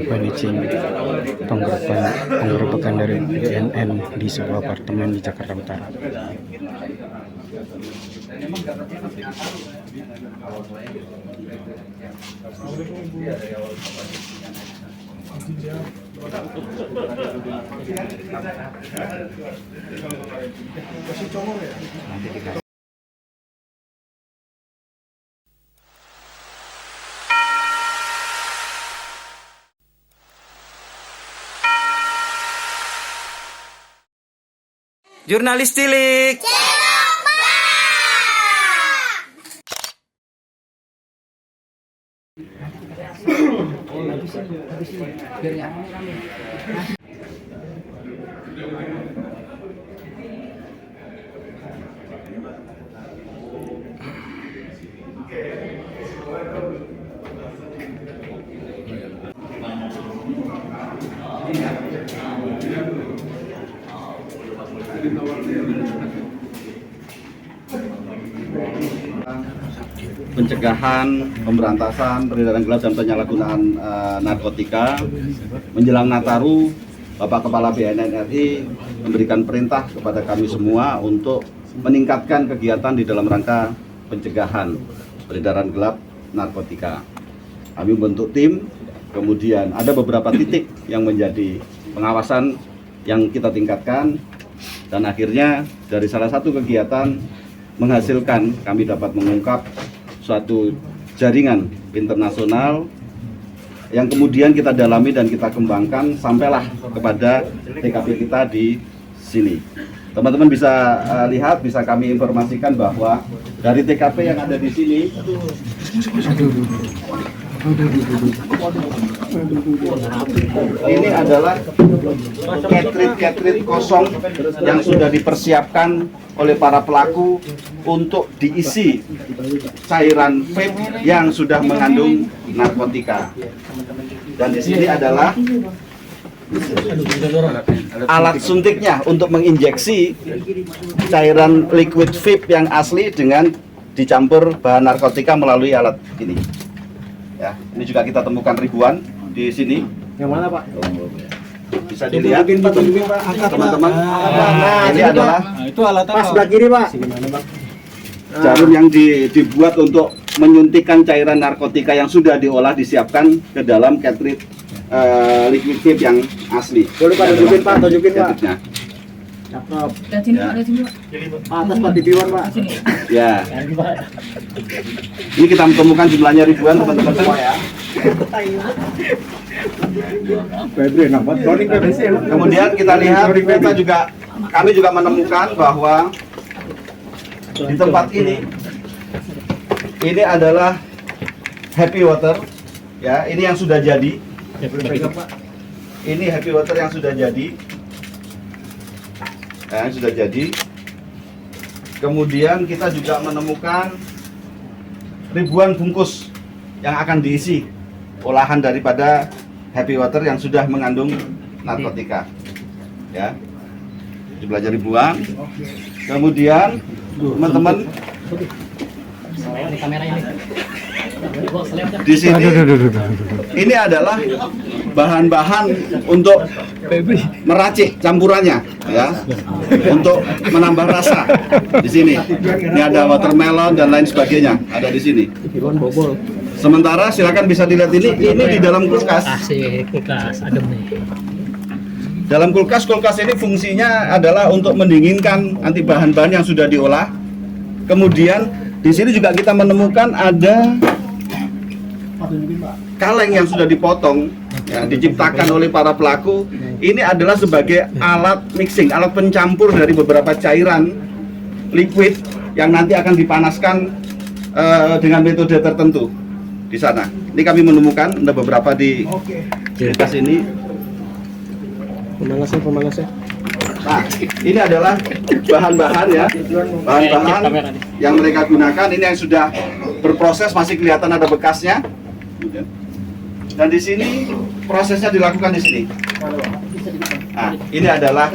finishing penggerebekan dari BNN di sebuah apartemen di Jakarta Utara. Jurnalis cilik. Pencegahan, pemberantasan peredaran gelap dan penyalahgunaan narkotika menjelang Nataru, Bapak Kepala BNN RI memberikan perintah kepada kami semua untuk meningkatkan kegiatan di dalam rangka pencegahan peredaran gelap narkotika. Kami membentuk tim, kemudian ada beberapa titik yang menjadi pengawasan yang kita tingkatkan, dan akhirnya dari salah satu kegiatan menghasilkan kami dapat mengungkap suatu jaringan internasional yang kemudian kita dalami dan kita kembangkan sampailah kepada TKP kita di sini. Teman-teman bisa lihat, bisa kami informasikan bahwa dari TKP yang ada di sini ini adalah cartridge kosong yang sudah dipersiapkan oleh para pelaku untuk diisi cairan vape yang sudah mengandung narkotika. Dan di sini adalah alat suntiknya untuk menginjeksi cairan liquid vape yang asli dengan dicampur bahan narkotika melalui alat ini. Ya, ini juga kita temukan ribuan di sini. Yang mana, Pak? Bisa dilihat, teman-teman. Nah, ini adalah itu alat apa? Pas sebelah kiri, Pak. jarum yang dibuat untuk menyuntikkan cairan narkotika yang sudah diolah, disiapkan ke dalam cartridge liquid vape yang asli. Boleh Pak tunjukin, Pak, tunjukin, Pak. Cakep. Dan sini Pak, dari sini Pak. Atas Pak di bawah, Pak. Ya. Ini kita temukan jumlahnya ribuan, teman-teman semua ya. Kemudian kita lihat, kami juga menemukan bahwa di tempat ini adalah happy water, ya. Ini yang sudah jadi. Ini happy water yang sudah jadi. Yang sudah jadi. Kemudian kita juga menemukan ribuan bungkus yang akan diisi olahan daripada happy water yang sudah mengandung narkotika, ya, jumlahnya ribuan. Kemudian teman-teman di sini ini adalah bahan-bahan untuk meracik campurannya, ya, untuk menambah rasa. Di sini ini ada watermelon dan lain sebagainya, ada di sini. Sementara silakan bisa dilihat ini di dalam kulkas. Kulkas adem nih. Dalam kulkas ini fungsinya adalah untuk mendinginkan nanti bahan-bahan yang sudah diolah. Kemudian di sini juga kita menemukan ada kaleng yang sudah dipotong, ya, diciptakan oleh para pelaku. Ini adalah sebagai alat mixing, alat pencampur dari beberapa cairan liquid yang nanti akan dipanaskan dengan metode tertentu di sana. Ini kami menemukan ada beberapa di kulkas ini. Pemanasnya. Nah, ini adalah bahan-bahan, ya, bahan-bahan yang mereka gunakan. Ini yang sudah berproses, masih kelihatan ada bekasnya. Dan di sini prosesnya dilakukan di sini. Nah, ini adalah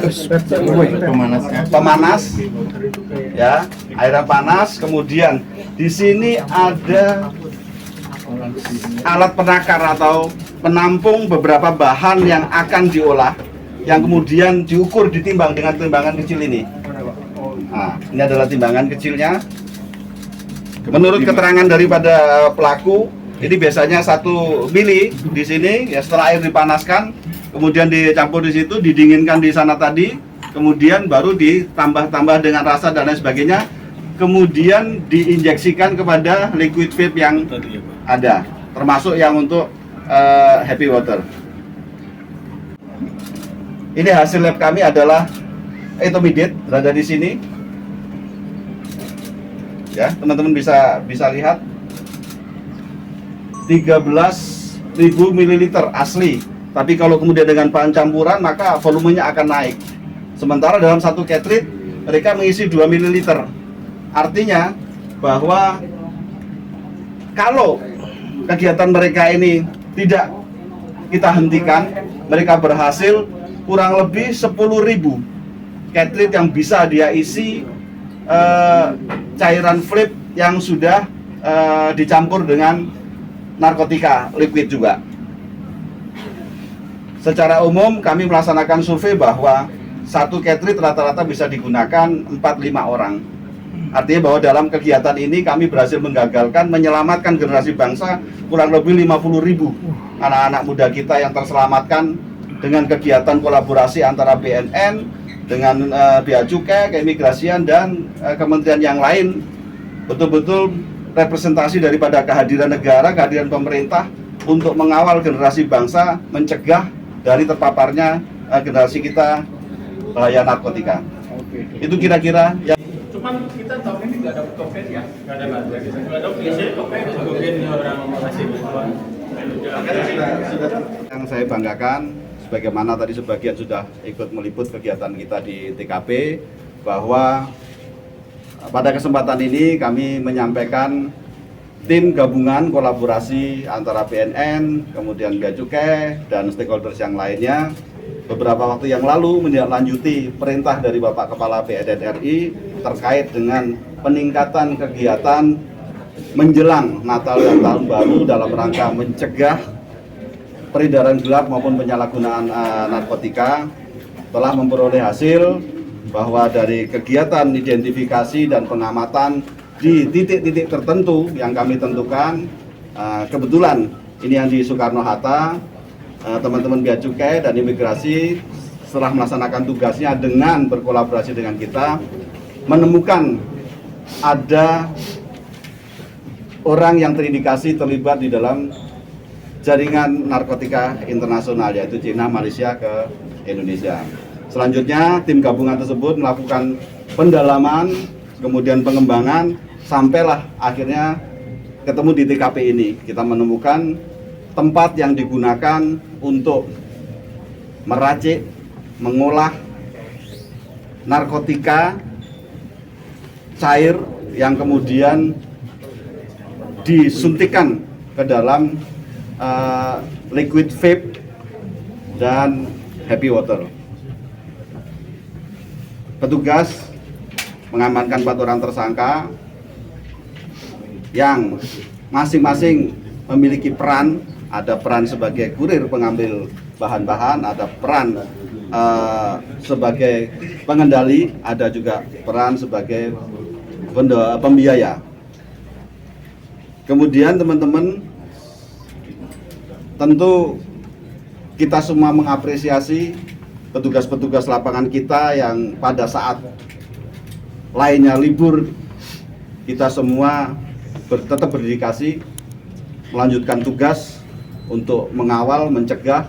pemanas, ya, air panas. Kemudian di sini ada alat penakar atau penampung beberapa bahan yang akan diolah, yang kemudian diukur ditimbang dengan timbangan kecil ini. Nah, ini adalah timbangan kecilnya. Menurut keterangan daripada pelaku, ini biasanya 1 mili di sini. Ya, setelah air dipanaskan, kemudian dicampur di situ, didinginkan di sana tadi, kemudian baru ditambah-tambah dengan rasa dan lain sebagainya. Kemudian diinjeksikan kepada liquid vape yang ada, termasuk yang untuk happy water. Ini hasil lab kami adalah intermediate, berada di sini. Ya, teman-teman bisa lihat 13.000 ml asli. Tapi kalau kemudian dengan bahan campuran, maka volumenya akan naik. Sementara dalam satu cartridge mereka mengisi 2 ml. Artinya bahwa kalau kegiatan mereka ini tidak kita hentikan, mereka berhasil kurang lebih 10.000 cartridge yang bisa dia isi cairan vape yang sudah dicampur dengan narkotika liquid juga. Secara umum kami melaksanakan survei bahwa satu cartridge rata-rata bisa digunakan 4-5 orang. Artinya bahwa dalam kegiatan ini kami berhasil menggagalkan, menyelamatkan generasi bangsa kurang lebih 50.000 anak-anak muda kita yang terselamatkan dengan kegiatan kolaborasi antara BNN dengan Bea Cukai, Keimigrasian dan kementerian yang lain. Betul-betul representasi daripada kehadiran negara, kehadiran pemerintah untuk mengawal generasi bangsa, mencegah dari terpaparnya generasi kita bahaya narkotika. Itu kira-kira yang Cuman kita tahun ini nggak ada token ya, nggak ada nggak ada biasanya token orang masih bantuan. Yang saya banggakan, sebagaimana tadi sebagian sudah ikut meliput kegiatan kita di TKP, bahwa pada kesempatan ini kami menyampaikan tim gabungan kolaborasi antara BNN, kemudian Bea Cukai dan stakeholders yang lainnya beberapa waktu yang lalu menindaklanjuti perintah dari Bapak Kepala BNN RI terkait dengan peningkatan kegiatan menjelang Natal dan Tahun Baru dalam rangka mencegah peredaran gelap maupun penyalahgunaan narkotika. Telah memperoleh hasil bahwa dari kegiatan identifikasi dan pengamatan di titik-titik tertentu yang kami tentukan, kebetulan ini yang di Soekarno-Hatta, teman-teman Bea Cukai dan Imigrasi setelah melaksanakan tugasnya dengan berkolaborasi dengan kita, menemukan ada orang yang terindikasi terlibat di dalam jaringan narkotika internasional, yaitu Cina, Malaysia ke Indonesia. Selanjutnya tim gabungan tersebut melakukan pendalaman, kemudian pengembangan, sampailah akhirnya ketemu di TKP ini. Kita menemukan tempat yang digunakan untuk meracik, mengolah narkotika cair yang kemudian disuntikan ke dalam liquid vape dan happy water. Petugas mengamankan 4 orang tersangka yang masing-masing memiliki peran. Ada peran sebagai kurir pengambil bahan-bahan, ada peran sebagai pengendali, ada juga peran sebagai pembiaya. Kemudian teman-teman, tentu kita semua mengapresiasi petugas-petugas lapangan kita yang pada saat lainnya libur, kita semua tetap berdedikasi melanjutkan tugas untuk mengawal, mencegah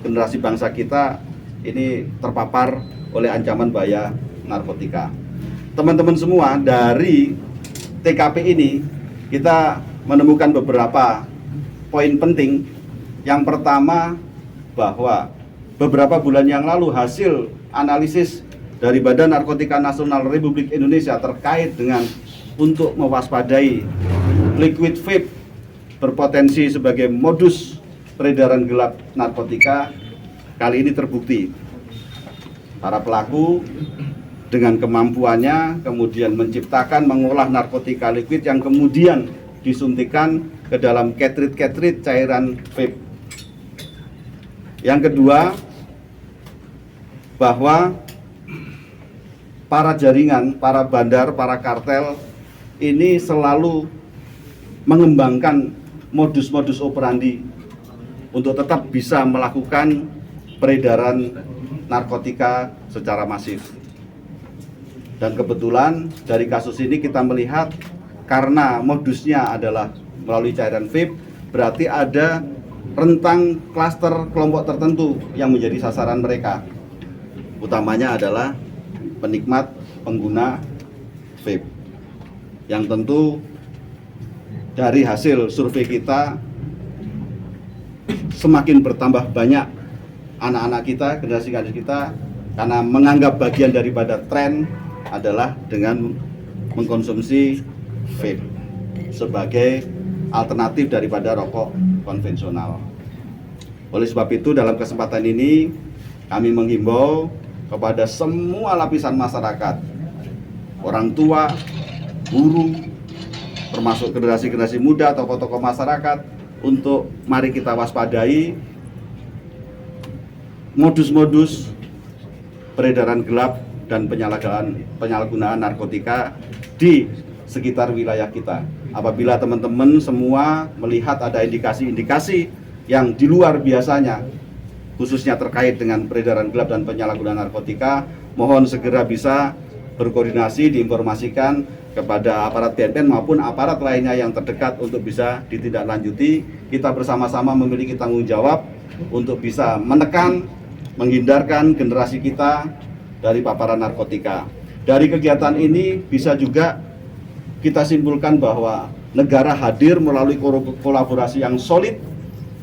generasi bangsa kita ini terpapar oleh ancaman bahaya narkotika. Teman-teman semua, dari TKP ini kita menemukan beberapa poin penting. Yang pertama, bahwa beberapa bulan yang lalu hasil analisis dari Badan Narkotika Nasional Republik Indonesia terkait dengan untuk mewaspadai liquid vape berpotensi sebagai modus peredaran gelap narkotika, kali ini terbukti para pelaku dengan kemampuannya kemudian menciptakan, mengolah narkotika liquid yang kemudian disuntikan ke dalam cartridge cairan vape. Yang kedua, bahwa para jaringan, para bandar, para kartel ini selalu mengembangkan modus-modus operandi untuk tetap bisa melakukan peredaran narkotika secara masif. Dan kebetulan dari kasus ini kita melihat karena modusnya adalah melalui cairan vape, berarti ada rentang klaster kelompok tertentu yang menjadi sasaran mereka. Utamanya adalah penikmat pengguna vape. Yang tentu dari hasil survei kita semakin bertambah banyak anak-anak kita, generasi kita, karena menganggap bagian daripada tren adalah dengan mengkonsumsi vape sebagai alternatif daripada rokok konvensional. Oleh sebab itu dalam kesempatan ini kami menghimbau kepada semua lapisan masyarakat, orang tua, guru, termasuk generasi-generasi muda, tokoh-tokoh masyarakat, untuk mari kita waspadai modus-modus peredaran gelap dan penyalahgunaan narkotika di sekitar wilayah kita. Apabila teman-teman semua melihat ada indikasi-indikasi yang di luar biasanya, khususnya terkait dengan peredaran gelap dan penyalahgunaan narkotika, mohon segera bisa berkoordinasi, diinformasikan kepada aparat BNN maupun aparat lainnya yang terdekat untuk bisa ditindaklanjuti. Kita bersama-sama memiliki tanggung jawab untuk bisa menekan, menghindarkan generasi kita dari paparan narkotika. Dari kegiatan ini bisa juga kita simpulkan bahwa negara hadir melalui kolaborasi yang solid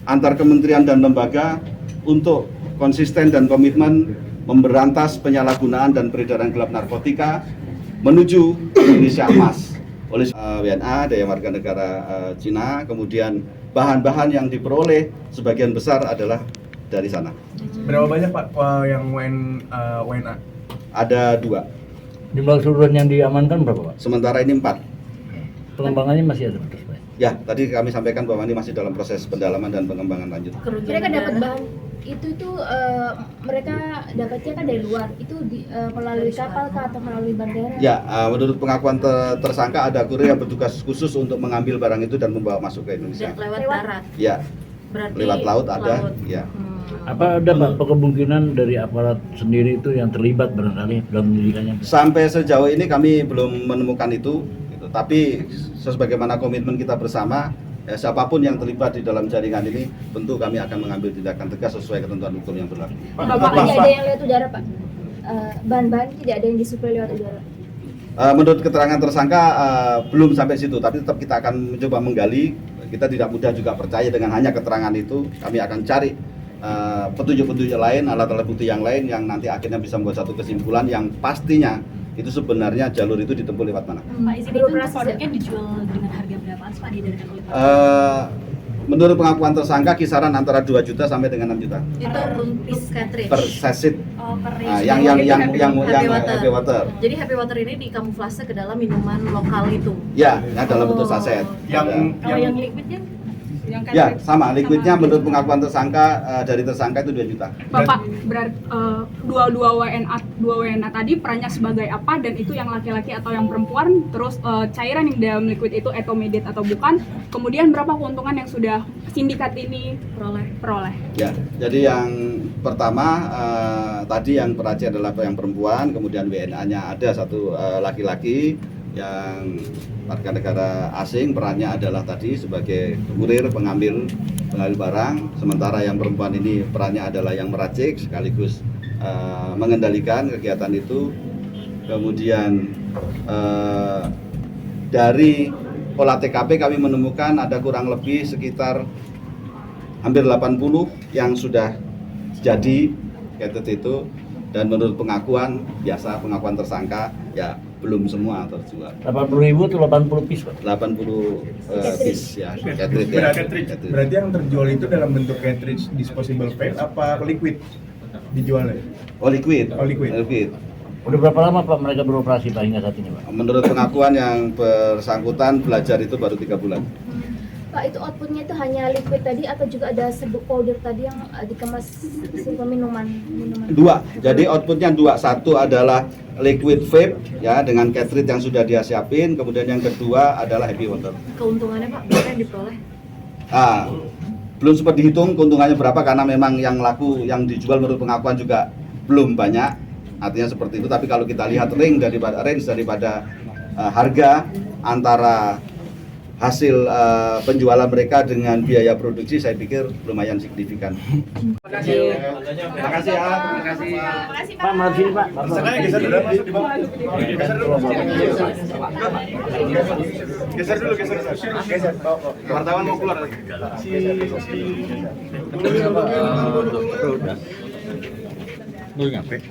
antar kementerian dan lembaga untuk konsisten dan komitmen memberantas penyalahgunaan dan peredaran gelap narkotika menuju Indonesia emas. Oleh WNA, daya warga negara Cina, kemudian bahan-bahan yang diperoleh sebagian besar adalah dari sana. Berapa banyak Pak yang WNA? Ada 2. Jumlah keseluruhan yang diamankan berapa, Pak? Sementara ini 4. Pengembangannya masih ada terus, Pak? Ya, tadi kami sampaikan bahwa ini masih dalam proses pendalaman dan pengembangan lanjut. Mereka dapat bahan itu mereka dapatnya kan dari luar, itu melalui kapal kah atau melalui bandara? Ya, menurut pengakuan tersangka ada kurir yang bertugas khusus untuk mengambil barang itu dan membawa masuk ke Indonesia. Lewat darat. Ya, Berarti lewat laut ada. Ya. Apa ada, Pak, kemungkinan dari aparat sendiri itu yang terlibat barangkali dalam penyidikannya? Sampai sejauh ini kami belum menemukan itu, gitu. Tapi sebagaimana komitmen kita bersama, ya, siapapun yang terlibat di dalam jaringan ini, tentu kami akan mengambil tindakan tegas sesuai ketentuan hukum yang berlaku. Bapak tidak ada yang lewat udara, Pak? Bahan-bahan tidak ada yang disuplai lewat udara? Menurut keterangan tersangka belum sampai situ, tapi tetap kita akan mencoba menggali. Kita tidak mudah juga percaya dengan hanya keterangan itu. Kami akan cari petunjuk-petunjuk lain, alat-alat bukti yang lain yang nanti akhirnya bisa membuat satu kesimpulan yang pastinya itu sebenarnya jalur itu ditempuh lewat mana. Pak, izin itu produknya dijual dengan harga berapa Pak diedarkan oleh Pak? Menurut pengakuan tersangka kisaran antara 2 juta sampai dengan 6 juta. Itu piece cartridge. Per sachet. Oh, per Yang happy water. Jadi happy water ini dikamuflase ke dalam minuman lokal itu. Ya, dalam bentuk saset. Kalau yang liquidnya? Ya, sama. Liquidnya menurut pengakuan tersangka dari tersangka itu 2 juta. Bapak, berarti dua WNA tadi perannya sebagai apa, dan itu yang laki-laki atau yang perempuan, terus cairan yang dalam liquid itu etomidate atau bukan, kemudian berapa keuntungan yang sudah sindikat ini peroleh? Ya, jadi yang pertama tadi yang peracik adalah yang perempuan, kemudian WNA-nya ada satu laki-laki yang warga negara asing, perannya adalah tadi sebagai kurir pengambil barang, sementara yang perempuan ini perannya adalah yang meracik sekaligus mengendalikan kegiatan itu. Kemudian dari olah TKP kami menemukan ada kurang lebih sekitar hampir 80 yang sudah jadi itu, dan menurut pengakuan tersangka ya belum semua terjual. 80.000 atau 80 piece, Pak? 80 piece ya, cartridge. Berarti yang terjual itu dalam bentuk cartridge disposable vape apa liquid dijualnya? Oh, liquid. Udah berapa lama, Pak, mereka beroperasi, Pak, hingga saat ini, Pak? Menurut pengakuan yang bersangkutan belajar itu baru 3 bulan. Pak, itu outputnya itu hanya liquid tadi atau juga ada serbuk powder tadi yang dikemas simpel minuman? Dua, jadi outputnya dua. Satu adalah liquid vape ya dengan cartridge yang sudah dia siapin. Kemudian yang kedua adalah happy water. Keuntungannya Pak, berapa yang diperoleh? Belum sempat dihitung keuntungannya berapa karena memang yang laku yang dijual menurut pengakuan juga belum banyak. Artinya seperti itu. Tapi kalau kita lihat range daripada harga antara hasil penjualan mereka dengan biaya produksi, saya pikir lumayan signifikan. Terima kasih. Terima kasih ya. Terima kasih. Pak, malam sini Pak. Geser dulu, masuk di bawah. Geser dulu. Geser dulu, geser. Wartawan mau keluar lagi. Lu ngapain?